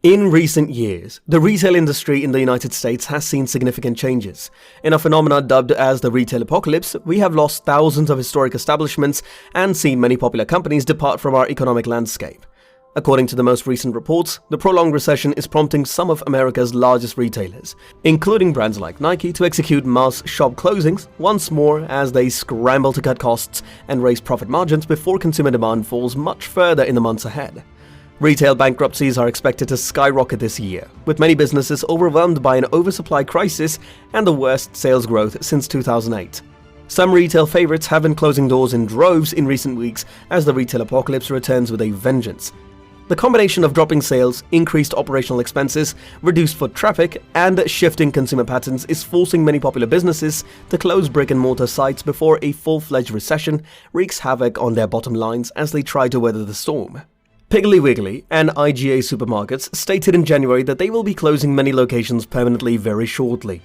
In recent years, the retail industry in the United States has seen significant changes. In a phenomenon dubbed as the retail apocalypse, we have lost thousands of historic establishments and seen many popular companies depart from our economic landscape. According to the most recent reports, the prolonged recession is prompting some of America's largest retailers, including brands like Nike, to execute mass shop closings once more as they scramble to cut costs and raise profit margins before consumer demand falls much further in the months ahead. Retail bankruptcies are expected to skyrocket this year, with many businesses overwhelmed by an oversupply crisis and the worst sales growth since 2008. Some retail favorites have been closing doors in droves in recent weeks as the retail apocalypse returns with a vengeance. The combination of dropping sales, increased operational expenses, reduced foot traffic, and shifting consumer patterns is forcing many popular businesses to close brick-and-mortar sites before a full-fledged recession wreaks havoc on their bottom lines as they try to weather the storm. Piggly Wiggly and IGA supermarkets stated in January that they will be closing many locations permanently very shortly.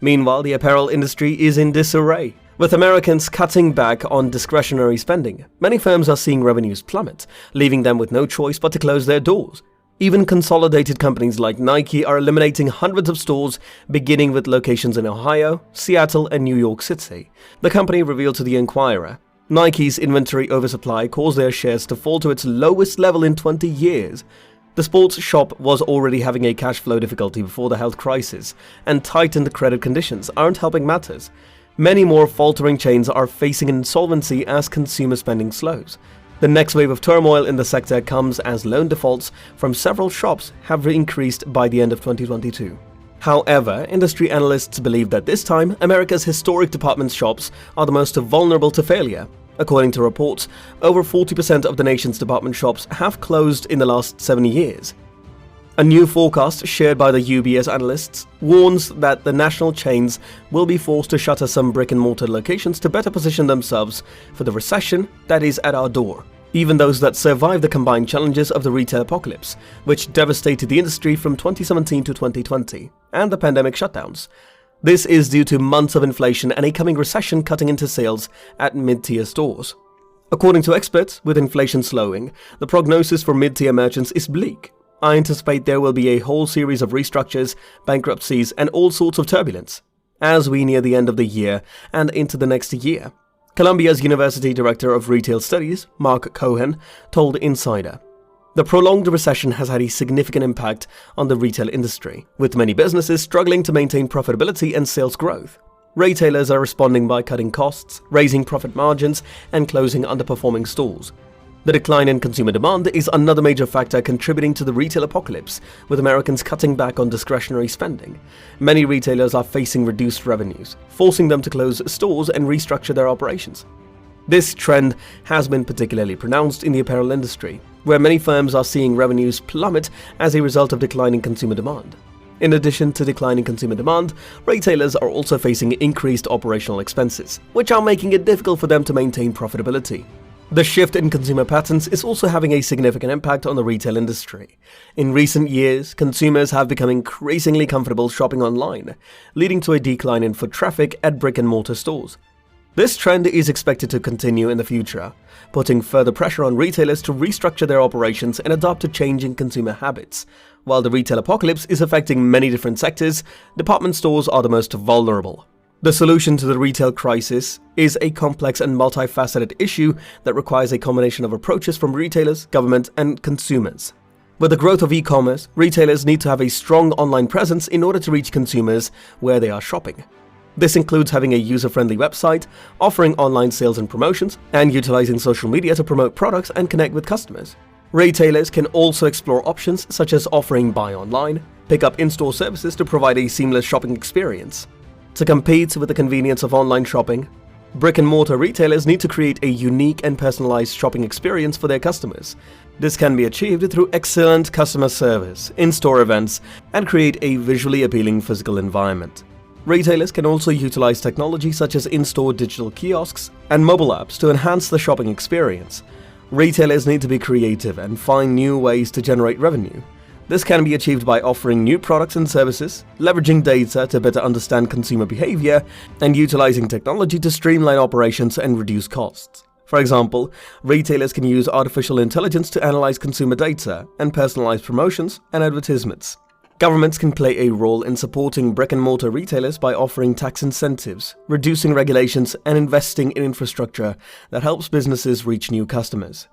Meanwhile, the apparel industry is in disarray. With Americans cutting back on discretionary spending, many firms are seeing revenues plummet, leaving them with no choice but to close their doors. Even consolidated companies like Nike are eliminating hundreds of stores, beginning with locations in Ohio, Seattle, and New York City. The company revealed to the Inquirer, Nike's inventory oversupply caused their shares to fall to its lowest level in 20 years. The sports shop was already having a cash flow difficulty before the health crisis, and tightened credit conditions aren't helping matters. Many more faltering chains are facing insolvency as consumer spending slows. The next wave of turmoil in the sector comes as loan defaults from several shops have increased by the end of 2022. However, industry analysts believe that this time, America's historic department shops are the most vulnerable to failure. According to reports, over 40% of the nation's department shops have closed in the last 7 years. A new forecast shared by the UBS analysts warns that the national chains will be forced to shutter some brick-and-mortar locations to better position themselves for the recession that is at our door. Even those that survived the combined challenges of the retail apocalypse, which devastated the industry from 2017 to 2020, and the pandemic shutdowns. This is due to months of inflation and a coming recession cutting into sales at mid-tier stores. According to experts, with inflation slowing, the prognosis for mid-tier merchants is bleak. I anticipate there will be a whole series of restructures, bankruptcies, and all sorts of turbulence as we near the end of the year and into the next year. Columbia's University Director of Retail Studies, Mark Cohen, told Insider, "The prolonged recession has had a significant impact on the retail industry, with many businesses struggling to maintain profitability and sales growth. Retailers are responding by cutting costs, raising profit margins, and closing underperforming stores. The decline in consumer demand is another major factor contributing to the retail apocalypse, with Americans cutting back on discretionary spending. Many retailers are facing reduced revenues, forcing them to close stores and restructure their operations. This trend has been particularly pronounced in the apparel industry, where many firms are seeing revenues plummet as a result of declining consumer demand. In addition to declining consumer demand, retailers are also facing increased operational expenses, which are making it difficult for them to maintain profitability. The shift in consumer patterns is also having a significant impact on the retail industry. In recent years, consumers have become increasingly comfortable shopping online, leading to a decline in foot traffic at brick-and-mortar stores. This trend is expected to continue in the future, putting further pressure on retailers to restructure their operations and adapt to changing consumer habits. While the retail apocalypse is affecting many different sectors, department stores are the most vulnerable. The solution to the retail crisis is a complex and multifaceted issue that requires a combination of approaches from retailers, government, and consumers. With the growth of e-commerce, retailers need to have a strong online presence in order to reach consumers where they are shopping. This includes having a user-friendly website, offering online sales and promotions, and utilizing social media to promote products and connect with customers. Retailers can also explore options such as offering buy online, pick up in-store services to provide a seamless shopping experience. To compete with the convenience of online shopping, brick-and-mortar retailers need to create a unique and personalized shopping experience for their customers. This can be achieved through excellent customer service, in-store events, and create a visually appealing physical environment. Retailers can also utilize technology such as in-store digital kiosks and mobile apps to enhance the shopping experience. Retailers need to be creative and find new ways to generate revenue. This can be achieved by offering new products and services, leveraging data to better understand consumer behavior, and utilizing technology to streamline operations and reduce costs. For example, retailers can use artificial intelligence to analyze consumer data and personalize promotions and advertisements. Governments can play a role in supporting brick-and-mortar retailers by offering tax incentives, reducing regulations, and investing in infrastructure that helps businesses reach new customers.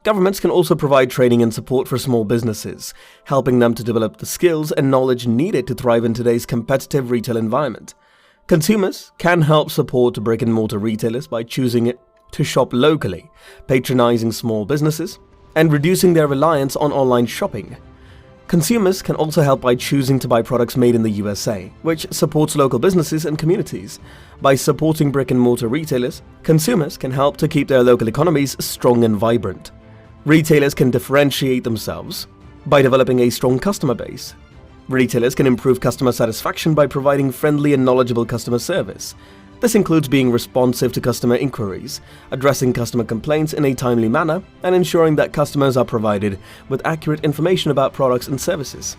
Governments can also provide training and support for small businesses, helping them to develop the skills and knowledge needed to thrive in today's competitive retail environment. Consumers can help support brick-and-mortar retailers by choosing to shop locally, patronizing small businesses, and reducing their reliance on online shopping. Consumers can also help by choosing to buy products made in the USA, which supports local businesses and communities. By supporting brick-and-mortar retailers, consumers can help to keep their local economies strong and vibrant. Retailers can differentiate themselves by developing a strong customer base. Retailers can improve customer satisfaction by providing friendly and knowledgeable customer service. This includes being responsive to customer inquiries, addressing customer complaints in a timely manner, and ensuring that customers are provided with accurate information about products and services.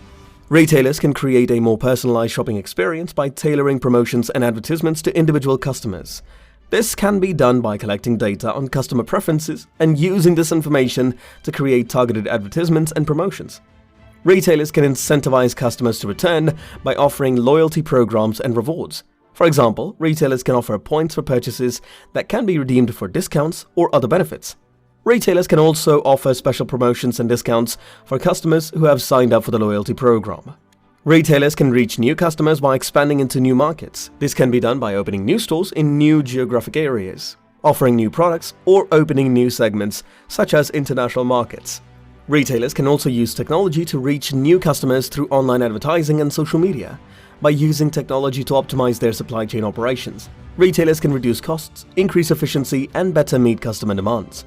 Retailers can create a more personalized shopping experience by tailoring promotions and advertisements to individual customers. This can be done by collecting data on customer preferences and using this information to create targeted advertisements and promotions. Retailers can incentivize customers to return by offering loyalty programs and rewards. For example, retailers can offer points for purchases that can be redeemed for discounts or other benefits. Retailers can also offer special promotions and discounts for customers who have signed up for the loyalty program. Retailers can reach new customers by expanding into new markets. This can be done by opening new stores in new geographic areas, offering new products, or opening new segments, such as international markets. Retailers can also use technology to reach new customers through online advertising and social media. By using technology to optimize their supply chain operations, retailers can reduce costs, increase efficiency, and better meet customer demands.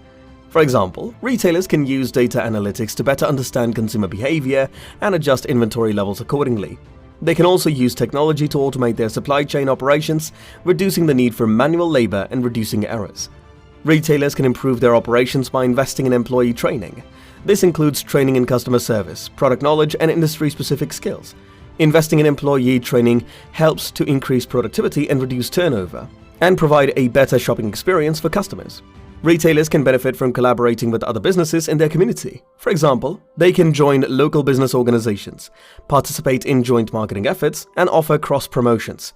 For example, retailers can use data analytics to better understand consumer behavior and adjust inventory levels accordingly. They can also use technology to automate their supply chain operations, reducing the need for manual labor and reducing errors. Retailers can improve their operations by investing in employee training. This includes training in customer service, product knowledge, and industry-specific skills. Investing in employee training helps to increase productivity and reduce turnover, and provide a better shopping experience for customers. Retailers can benefit from collaborating with other businesses in their community. For example, they can join local business organizations, participate in joint marketing efforts, and offer cross-promotions.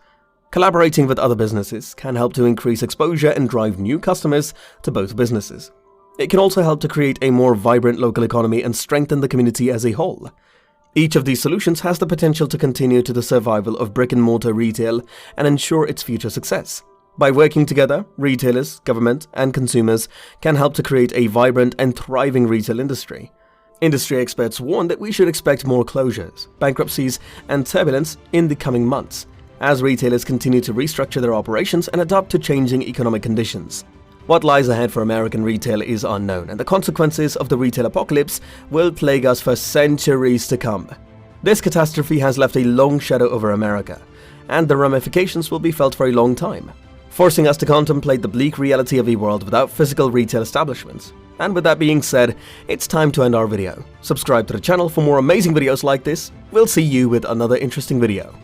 Collaborating with other businesses can help to increase exposure and drive new customers to both businesses. It can also help to create a more vibrant local economy and strengthen the community as a whole. Each of these solutions has the potential to contribute to the survival of brick-and-mortar retail and ensure its future success. By working together, retailers, government, and consumers can help to create a vibrant and thriving retail industry. Industry experts warn that we should expect more closures, bankruptcies, and turbulence in the coming months, as retailers continue to restructure their operations and adapt to changing economic conditions. What lies ahead for American retail is unknown, and the consequences of the retail apocalypse will plague us for centuries to come. This catastrophe has left a long shadow over America, and the ramifications will be felt for a long time, forcing us to contemplate the bleak reality of a world without physical retail establishments. And with that being said, it's time to end our video. Subscribe to the channel for more amazing videos like this. We'll see you with another interesting video.